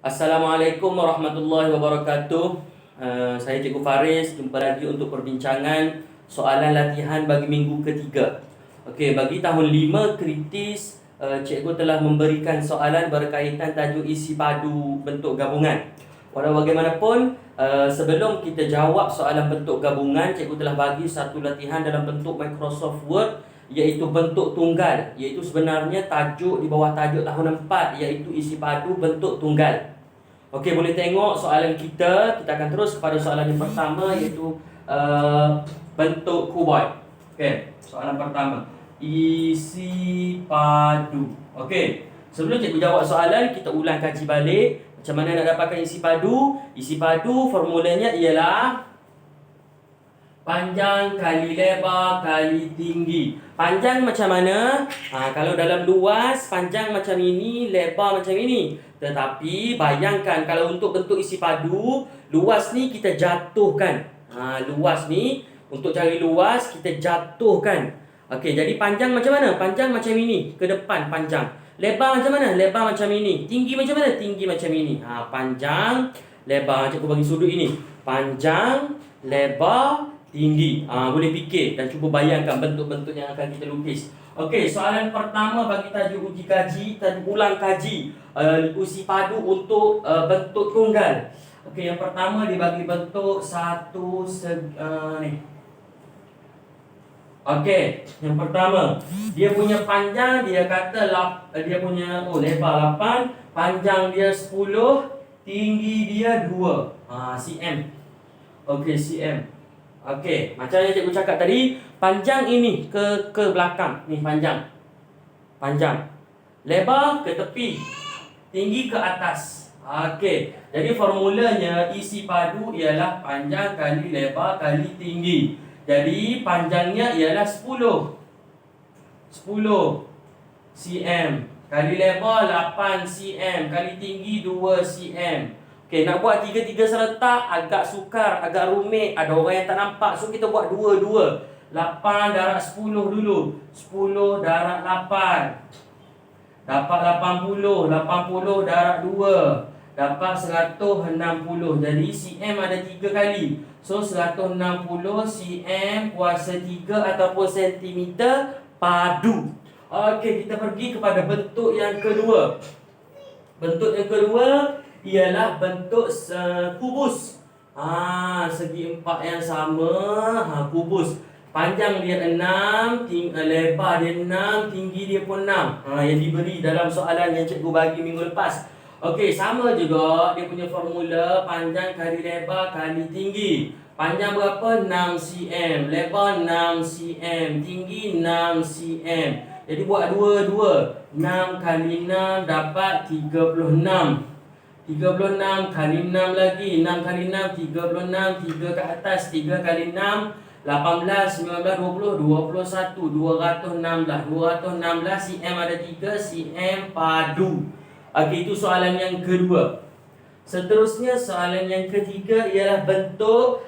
Assalamualaikum warahmatullahi wabarakatuh. Saya Cikgu Faris, jumpa lagi untuk perbincangan soalan latihan bagi minggu ketiga. Okey, bagi tahun 5 kritis, Cikgu telah memberikan soalan berkaitan tajuk isi padu bentuk gabungan. Walau bagaimanapun, sebelum kita jawab soalan bentuk gabungan, Cikgu telah bagi satu latihan dalam bentuk Microsoft Word, iaitu bentuk tunggal, iaitu sebenarnya tajuk di bawah tajuk tahun 4, iaitu isi padu bentuk tunggal. Okey, boleh tengok soalan kita. Kita akan terus kepada soalan yang pertama, iaitu bentuk kuboid. Okey, soalan pertama, isi padu. Okey, sebelum cikgu jawab soalan, kita ulang kaji balik macam mana nak dapatkan isi padu. Isi padu formulanya ialah panjang kali lebar kali tinggi. Panjang macam mana? Kalau dalam luas, panjang macam ini, lebar macam ini. Tetapi bayangkan kalau untuk bentuk isi padu, luas ni kita jatuhkan. Luas ni, untuk cari luas, kita jatuhkan. Okey, jadi panjang macam mana? Panjang macam ini, ke depan panjang. Lebar macam mana? Lebar macam ini. Tinggi macam mana? Tinggi macam ini. Panjang, lebar. Cikgu bagi sudut ini. Panjang, lebar, tinggi. Boleh fikir dan cuba bayangkan bentuk-bentuk yang akan kita lukis. Okey, soalan pertama bagi tajuk uji kaji, tajuk ulang kaji, isi padu untuk bentuk tunggal. Okey, yang pertama dia bagi bentuk ni. Okey, yang pertama, dia punya panjang dia kata dia punya lebar 8, panjang dia 10, tinggi dia 2 cm. Okey, cm. Okey, macam yang cikgu cakap tadi, panjang ini ke belakang. Ni panjang. Panjang. Lebar ke tepi. Tinggi ke atas. Okey, jadi formulanya isi padu ialah panjang kali lebar kali tinggi. Jadi panjangnya ialah 10 cm kali lebar 8 cm kali tinggi 2 cm. Okey, nak buat tiga-tiga serentak agak sukar, agak rumit. Ada orang yang tak nampak. So, kita buat dua-dua. 8 darab 10 dulu. 10 darab 8. Dapat 80. 80 darab 2. Dapat 160. Jadi, cm ada 3 kali. So, 160 cm kuasa 3 ataupun sentimeter padu. Okey, kita pergi kepada bentuk yang kedua. Bentuk yang kedua ialah bentuk kubus. Segi empat yang sama, kubus. Panjang dia 6, lebar dia 6, tinggi dia pun 6. Yang diberi dalam soalan yang cikgu bagi minggu lepas. Okey, sama juga dia punya formula panjang kali lebar kali tinggi. Panjang berapa? 6 cm, lebar 6 cm, tinggi 6 cm. Jadi buat dua-dua. 6 kali 6 dapat 36. 36 kali 6 lagi. 6 kali 6, 36. 3 ke atas, 3 kali 6, 18, 19, 20, 21, 216. 216 cm ada 3 cm padu. Okey, itu soalan yang kedua. Seterusnya, soalan yang ketiga ialah bentuk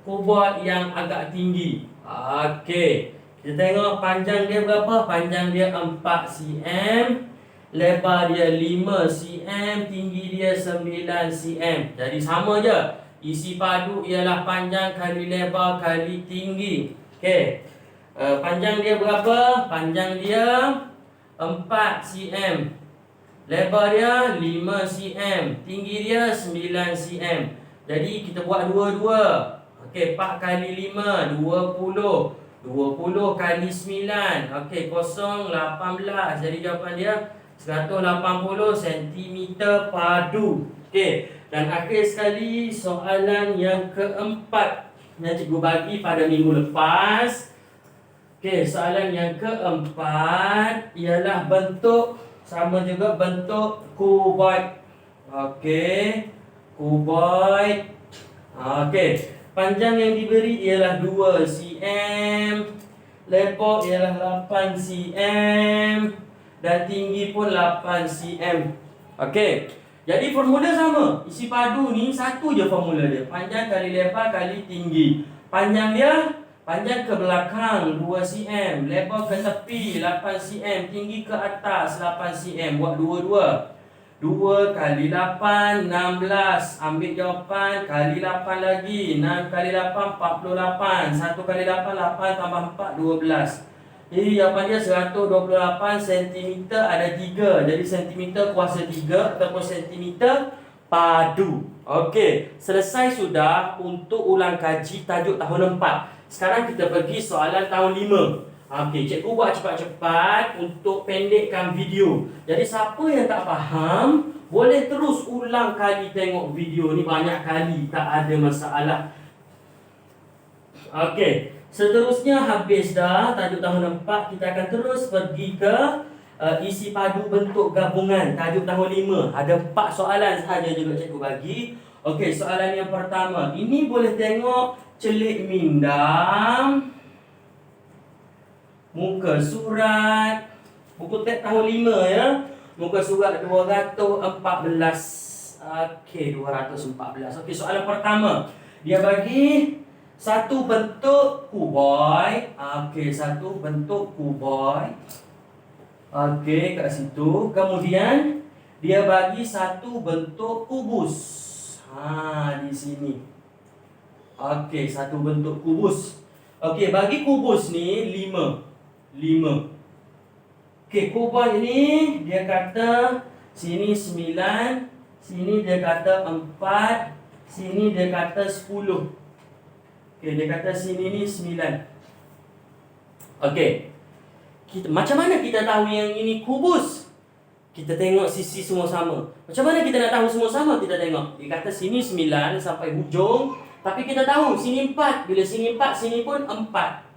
kuboid yang agak tinggi. Okey, kita tengok panjang dia berapa? Panjang dia 4 cm, lebar dia 5 cm, tinggi dia 9 cm. Jadi sama je. Isi padu ialah panjang kali lebar kali tinggi. Okey. Panjang dia berapa? Panjang dia 4 cm. Lebar dia 5 cm, tinggi dia 9 cm. Jadi kita buat dua-dua. Okey, 4 kali 5 20. 20 kali 9. Okey, 18. Jadi jawapan dia 180 cm padu. Okey, dan akhir sekali soalan yang keempat yang cikgu bagi pada minggu lepas. Okey, soalan yang keempat ialah bentuk, sama juga bentuk kuboid. Okey, kuboid. Okey, panjang yang diberi ialah 2 cm, lebar ialah 8 cm, dan tinggi pun 8 cm. Okey, jadi formula sama. Isi padu ni satu je formula dia. Panjang kali lebar kali tinggi. Panjang dia, panjang ke belakang 2 cm, lebar ke tepi 8 cm, tinggi ke atas 8 cm. Buat dua-dua. 2 kali 8, 16. Ambil jawapan, kali 8 lagi. 6 kali 8, 48. 1 kali 8, 8 tambah 4, 12. Jadi jawapan dia 128 cm ada 3. Jadi cm kuasa 3 ataupun cm padu. Okey, selesai sudah untuk ulang kaji tajuk tahun 4. Sekarang kita pergi soalan tahun 5. Okey, cikgu buat cepat-cepat untuk pendekkan video. Jadi siapa yang tak faham, boleh terus ulang kali tengok video ni banyak kali, tak ada masalah. Okey, seterusnya habis dah tajuk tahun 4, kita akan terus pergi ke isi padu bentuk gabungan tajuk tahun 5. Ada 4 soalan sahaja juga cikgu bagi. Okey, soalan yang pertama. Ini boleh tengok celik minda, muka surat, buku teks tahun 5 ya. Muka surat 214. Okey, 214. Okey, soalan pertama. Dia bagi satu bentuk kuboid. Okey, satu bentuk kuboid. Okey, kat situ. Kemudian dia bagi satu bentuk kubus. Di sini. Okey, satu bentuk kubus. Okey, bagi kubus ni 5. Okey, kuboid ni dia kata sini 9, sini dia kata 4, sini dia kata 10. Okey, dia kata sini ni 9. Okey. Macam mana kita tahu yang ini kubus? Kita tengok sisi semua sama. Macam mana kita nak tahu semua sama? Kita tengok. Dia kata sini 9 sampai hujung, tapi kita tahu sini 4. Bila sini 4, sini pun 4.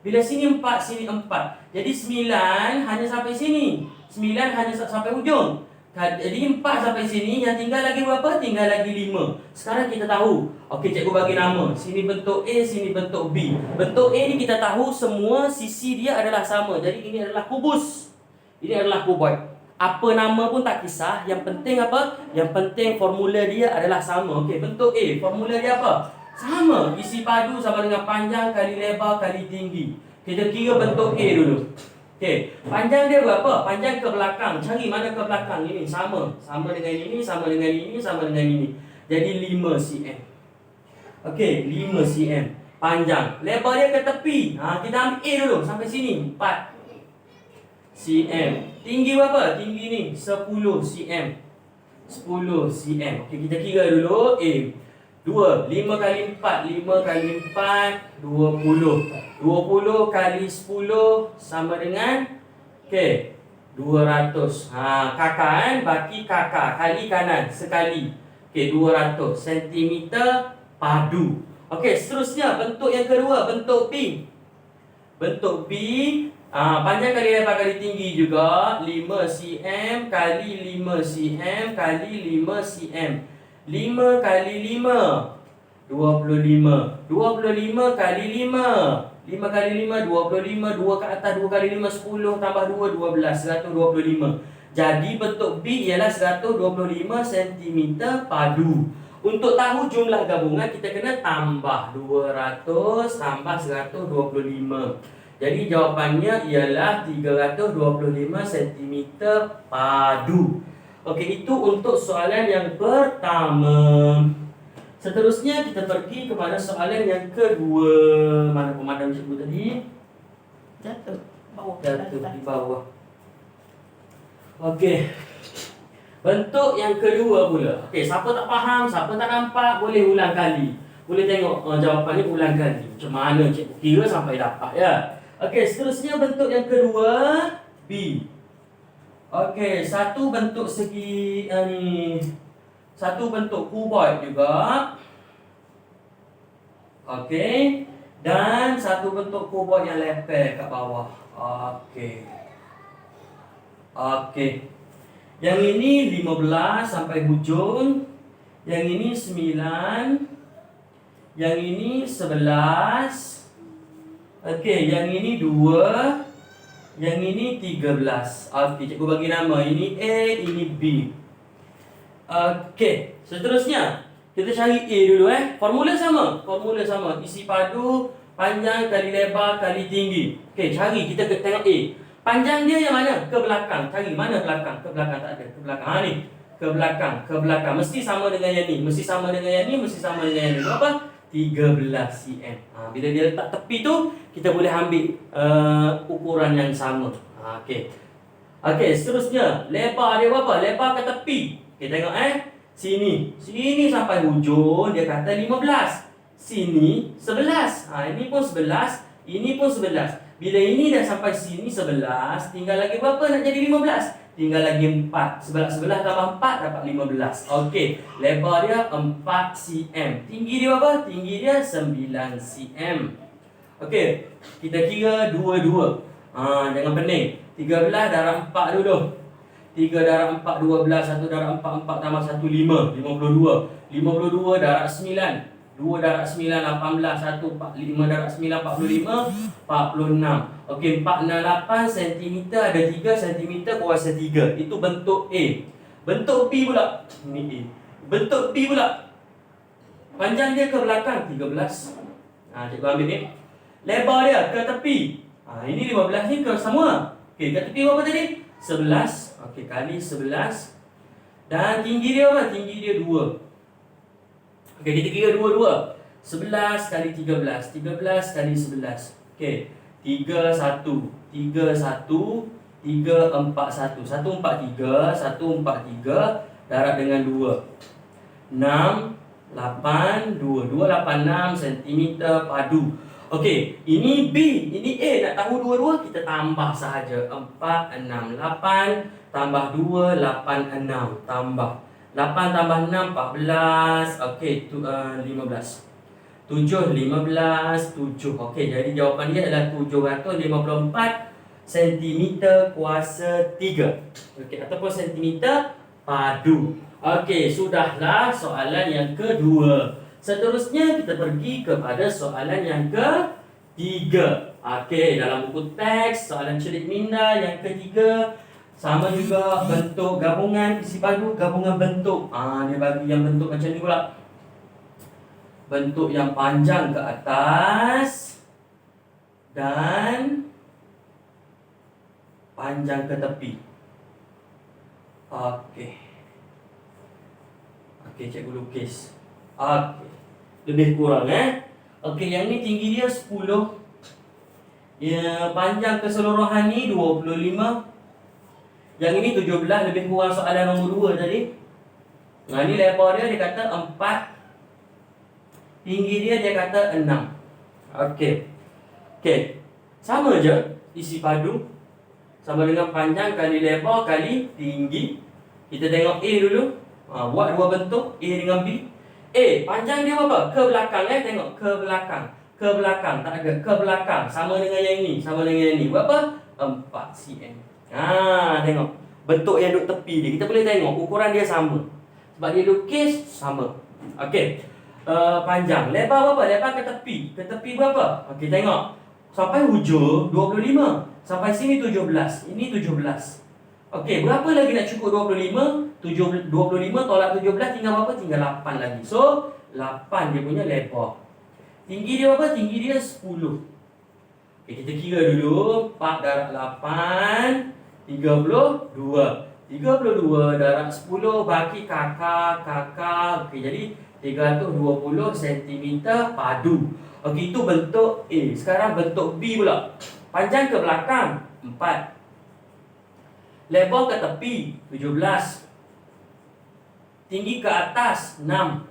Bila sini 4, sini 4. Jadi 9 hanya sampai sini. 9 hanya sampai hujung. Jadi 4 sampai sini, yang tinggal lagi berapa? Tinggal lagi 5. Sekarang kita tahu. Okey, cikgu bagi nama. Sini bentuk A, sini bentuk B. Bentuk A ni kita tahu semua sisi dia adalah sama. Jadi ini adalah kubus. Ini adalah kuboid. Apa nama pun tak kisah. Yang penting apa? Yang penting formula dia adalah sama. Okey, bentuk A. Formula dia apa? Sama. Isi padu sama dengan panjang kali lebar kali tinggi. Kita kira bentuk A dulu. Okey, panjang dia berapa? Panjang ke belakang. Cari mana ke belakang. Ini sama. Sama dengan ini, sama dengan ini, sama dengan ini. Jadi 5 cm. Okey, 5 cm. Panjang. Lebar dia ke tepi. Kita ambil A dulu. Sampai sini. 4 cm. Tinggi berapa? Tinggi ni 10 cm. 10 cm. Okey, kita kira dulu. A. 2, 5 kali 4, 5 kali 4, 20. 20 kali 10 sama dengan, okey, 200. Kakak kan, bagi kakak, kali kanan, sekali. Okey, 200 cm padu. Okey, seterusnya, bentuk yang kedua, bentuk B. Bentuk B, panjang kali lebar kali tinggi juga, 5 cm kali 5 cm kali 5 cm. 5 kali 5 25. 25 kali 5 5 kali 5 25. 2 ke atas 2 kali 5 10 tambah 2 12. 125. Jadi bentuk B ialah 125 cm padu. Untuk tahu jumlah gabungan kita kena tambah 200 tambah 125. Jadi jawapannya ialah 325 cm padu. Okey, itu untuk soalan yang pertama. Seterusnya kita pergi kepada soalan yang kedua. Mana pemadam cikgu tadi? Jatuh bawah. Jatuh di bawah. Okey. Bentuk yang kedua pula. Okey, siapa tak faham, siapa tak nampak, boleh ulang kali. Boleh tengok jawapan ni ulang kali. Macam mana cikgu kira sampai dapat ya. Okey, seterusnya bentuk yang kedua B. Okey, satu bentuk segi ni. Satu bentuk kuboid juga. Okey. Dan satu bentuk kuboid yang lepel kat bawah. Okey. Okey. Yang ini 15 sampai hujung. Yang ini 9. Yang ini 11. Okey, yang ini 2. Yang ini 13. Okey, cikgu bagi nama. Ini A, ini B. Okey, seterusnya kita cari A dulu Formula sama. Formula sama. Isi padu, panjang kali lebar kali tinggi. Okey, cari. Kita tengok A. Panjang dia yang mana? Ke belakang. Cari mana belakang? Ke belakang tak ada. Ke belakang. Ni. Ke belakang, ke belakang. Mesti sama dengan yang ni, mesti sama dengan yang ni, mesti sama dengan yang ni. Berapa? 13 cm. Bila dia letak tepi tu, kita boleh ambil ukuran yang sama. Okey. Okey, seterusnya, lebar dia berapa? Lebar ke tepi. Okey, tengok Sini. Sini sampai hujung, dia kata 15. Sini 11. Ini pun 11, ini pun 11. Bila ini dah sampai sini 11, tinggal lagi berapa nak jadi 15? Tinggal lagi 4. Sebelah tambah 4 dapat 15. Okey, lebar dia 4 cm. Tinggi dia berapa? Tinggi dia 9 cm. Okey, kita kira dua-dua. Jangan pening. 13 darab 4 dulu. 3 darab 4, 12. 1 darab 4, 4 tambah 1, 5. 52. 52 darab 9. 2 darab 9, 18. 1, 4, 5 darab 9, 45. 46. Okey, 468 cm ada 3 cm kuasa 3. Itu bentuk A. Bentuk B pula. Ini A. Bentuk B pula. Panjang dia ke belakang 13. Cikgu ambil ni. Lebar dia ke tepi. Ini 15 ni ke semua. Okey, ke tepi berapa tadi? 11. Okey, kali 11. Dan tinggi dia apa? Tinggi dia 2. Okey, kita kira 2. 11 kali 13. 13 kali 11. Okey, 3, 1. 3, 1. 3, 4, 1. 1, 4, 3. 1, 4, 3. Darab dengan 2. 6, 8, 2. 2, 8, 6 cm padu. Okey, ini B, ini A. Nak tahu dua-dua, kita tambah sahaja. 4, 6, 8. Tambah 2, 8, 6. Tambah 8 tambah 6, 14. Okey, 15. 7, 15, 7. Okey, jadi jawapan dia adalah 754 cm kuasa 3. Okey, ataupun cm padu. Okey, sudahlah soalan yang kedua. Seterusnya kita pergi kepada soalan yang ketiga. Okey, dalam buku teks soalan celik minda yang ketiga sama juga bentuk gabungan isi padu, gabungan bentuk. Dia bagi yang bentuk macam ni pula. Bentuk yang panjang ke atas dan panjang ke tepi. Okey. Okey, cikgu lukis. Okey. Lebih kurang Okey, yang ni tinggi dia 10. Ya, panjang keseluruhan ni 25. Yang ini 17, lebih kurang soalan nombor 2 tadi. Ni lebar dia kata 4. Tinggi dia kata 6. Okey. Okey. Sama je isi padu. Sama dengan panjang kali lebar kali tinggi. Kita tengok A dulu. Buat dua bentuk A dengan B. A, panjang dia berapa? Ke belakang tengok ke belakang. Ke belakang, tak ada ke belakang. Sama dengan yang ini, sama dengan yang ini. Berapa? 4 cm. Tengok. Bentuk yang duduk tepi dia. Kita boleh tengok ukuran dia sama. Sebab dia lukis sama. Okey. Panjang. Lebar berapa? Lebar ke tepi. Ke tepi berapa? Okey, tengok. Sampai hujung 25. Sampai sini 17. Ini 17. Okey, berapa lagi nak cukup 25? 25 tolak 17 tinggal berapa? Tinggal 8 lagi. So, 8 dia punya lebar. Tinggi dia berapa? Tinggi dia 10. Okey, kita kira dulu. 4 darab 8, 32. 32 darab 10 bagi kakak. Okey, jadi 320 cm padu. Okey, itu bentuk A. Sekarang bentuk B pula. Panjang ke belakang 4. Lebar ke tepi 17. Tinggi ke atas 6.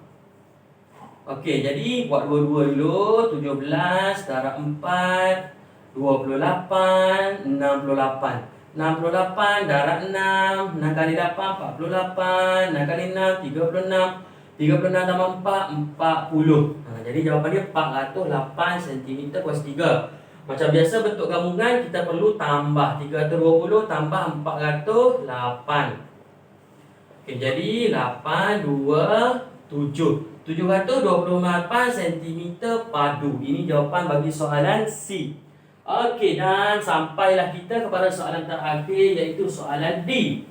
Okey, jadi buat dua-dua dulu. 17 darab 4, 28, 68. 68 darab 6, 6 kali 8, 48. 6 kali 6, 36. 36 tambah 4, 40. Jadi jawapan dia 408 cm kuasa 3. Macam biasa bentuk gabungan kita perlu tambah 320 tambah 408. Okey, jadi 8, 2, 7. 728 cm padu. Ini jawapan bagi soalan C. Okey, dan sampailah kita kepada soalan terakhir iaitu soalan D.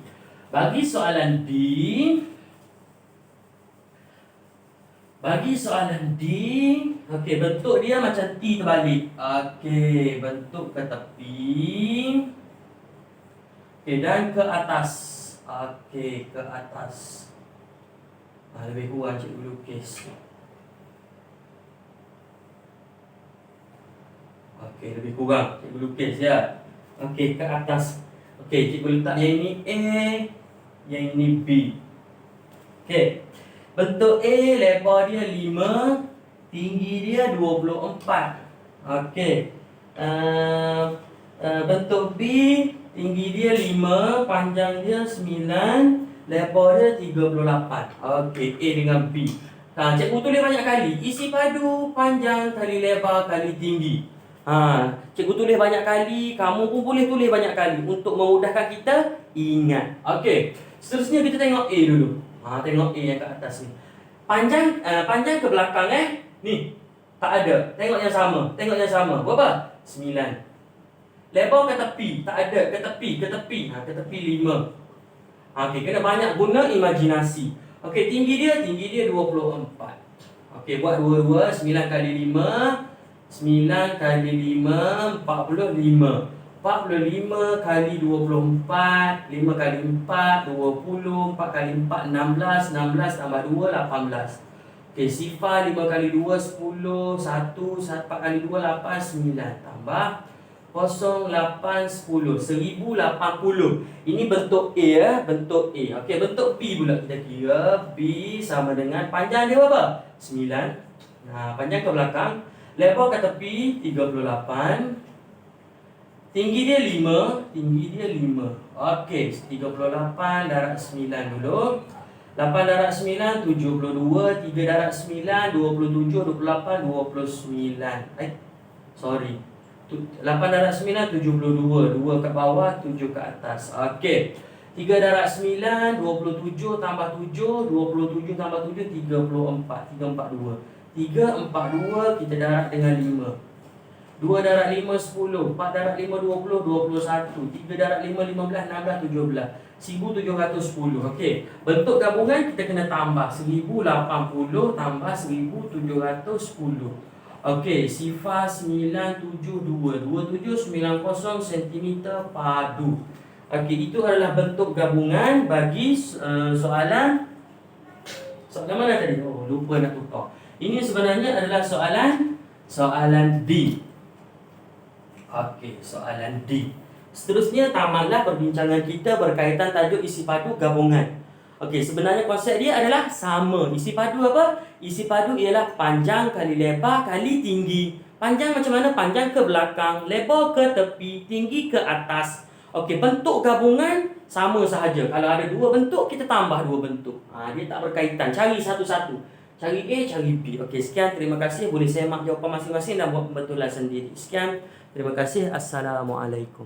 Bagi soalan D, okey, bentuk dia macam T terbalik. Okey, bentuk ke tepi. Okey, dan ke atas. Okey, ke atas. Lebih kurang cikgu lukis. Okey, lebih kurang cikgu lukis ya. Okey, ke atas. Okey, cikgu letak yang ini A, yang ini B. Okey. Bentuk A lebar dia 5, tinggi dia 24. Okey. Bentuk B tinggi dia 5, panjang dia 9, lebar dia 38. Okey, A dengan B. Cikgu tulis banyak kali. Isi padu panjang kali lebar kali tinggi. Cikgu tulis banyak kali, kamu pun boleh tulis banyak kali untuk memudahkan kita ingat. Okey. Seterusnya kita tengok A dulu. Tengok A yang kat atas ni. Panjang ke belakang ni. Tak ada. Tengok yang sama. Berapa? 9. Lebar ke tepi? Tak ada. Ke tepi. Ke tepi 5. Okey, kena banyak guna imajinasi. Okey, tinggi dia 24. Okey, buat 2, 9 kali 5. 9 kali 5, 45. 45 kali 24, 5 kali 4, 20, 4 kali 4, 16, 16 tambah 2, 18. Okey, sifar 5 kali 2, 10, 1, 4 kali 2, 8, 9. Tambah 0, 8, 10, 1080. Ini bentuk A bentuk A. Okey, bentuk B pula kita kira. B sama dengan panjang dia berapa? 9. Panjang ke belakang. Lebar ke tepi 38. Tinggi dia 5. Okey, 38 darab 9 dulu. 8 darab 9, 72. 3 darab 9, 27, 28, 29. 8 darab 9, 72. 2 kat bawah, 7 kat atas. Okey. 3 darab 9, 27 tambah 7, 27 tambah 7, 34. 342. 342 kita darab dengan 5. 2 darab 5, 10. 4 darab 5, 20, 21. 3 darab 5, 15, 16, 17. 1710. Okey. Bentuk gabungan kita kena tambah 1080 tambah 1710. Okey, sifar 972. 2790 cm padu. Okey, itu adalah bentuk gabungan bagi soalan mana tadi? Lupa nak tukar. Ini sebenarnya adalah soalan D. Okey, soalan D. Seterusnya tamatlah perbincangan kita berkaitan tajuk isi padu gabungan. Okey, sebenarnya konsep dia adalah sama. Isi padu apa? Isi padu ialah panjang kali lebar kali tinggi. Panjang macam mana? Panjang ke belakang, lebar ke tepi, tinggi ke atas. Okey, bentuk gabungan sama sahaja. Kalau ada dua bentuk, kita tambah dua bentuk. Dia tak berkaitan. Cari satu-satu. Cari A, cari B. Okey, sekian. Terima kasih. Boleh semak jawapan masing-masing dan buat pembetulan sendiri. Sekian. Terima kasih. Assalamualaikum.